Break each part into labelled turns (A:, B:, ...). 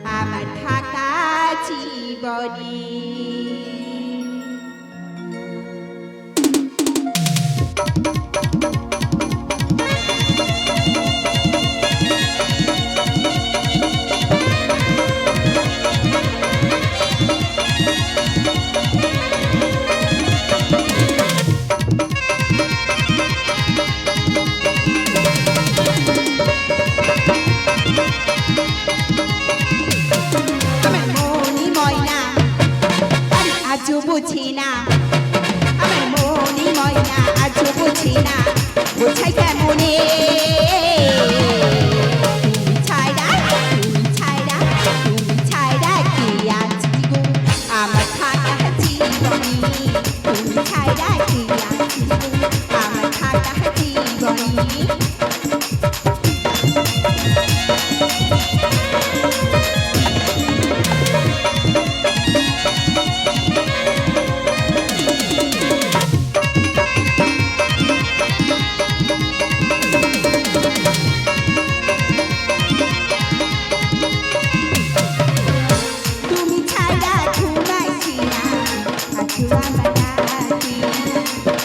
A: আমার থাকা জীবনে। আজও বুঝি না আমার মনি ময়না, আজও বুঝি না বোঝাই কেমনে। তুমি ছাইরা কে আছি গো আমার থাকা জীবনে। তুমি ছাইরা কে আছি গো আমার থাকা জীবনে।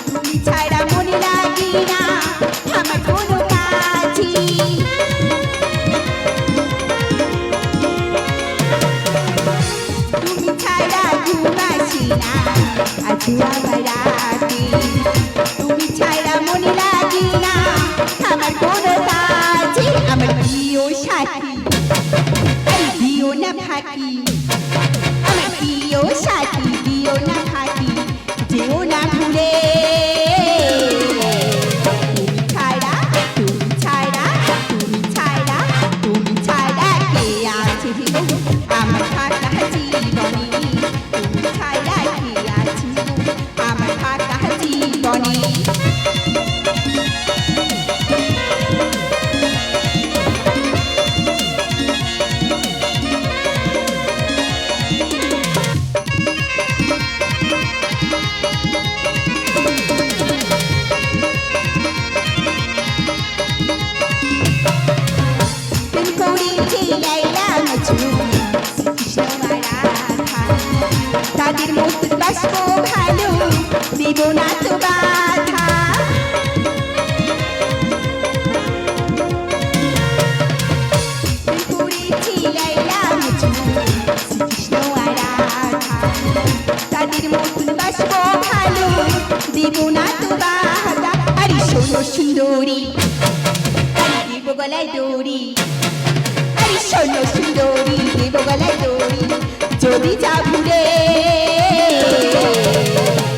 A: তুমি ছাড়া মনে লাগি না আমার কোনো কাজই। তুমি ছাড়া ঘুমাইছি না আজও আমার রাতে। তুমি ছাড়া মনে লাগি না আমার কোনো কাজই। আমার প্রিয় সাথী দিও না ফাঁকি, আমার প্রিয় সাথী দিও না ফাঁকি, যেও না ভুলে। তুমি ছাড়া কে আছে গো আমার থাকা জীবনে। তুমি ছাড়া কে আছে গো আমার থাকা জীবনে। তাদের মতো বাসব ভালো, দেব না তো বাধা। করেছি লাইলা মজনু শ্রীকৃষ্ণ আর রাধা। তাদের মতো বাসব ভালো, দেব না তো বাধা। আরে শোনো সুন্দরী, আরে দেব গলায় দড়ি। আরে শোনো সুন্দরী, দেব গলায় দড়ি যদি যা ভুলে।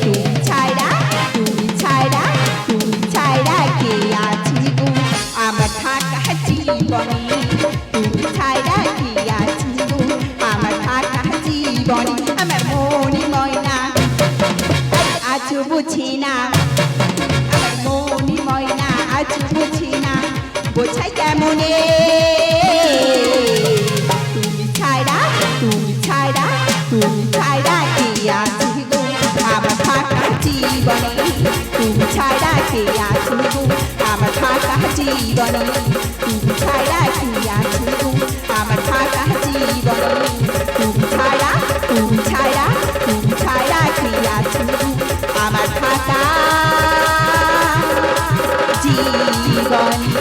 A: তুমি ছাড়া কে আছি গো আমার থাকা জীবনে। তুমি ছাড়া কে আছি গো আমার থাকা জীবনে। আমার মনি ময়না আজও বুঝি না, আমার মনি ময়না আজও বুঝি না বোঝাই কেমনে। তুমি ছাড়া কে আছি গো আমার থাকা জীবনে। তুমি ছাড়া কে আছি গো আমার থাকা জীবনে। তুমি ছাড়া কে আছি গো আমার থাকা জীবনে। তুমি ছাড়া কে আছি গো আমার থাকা জীবনে।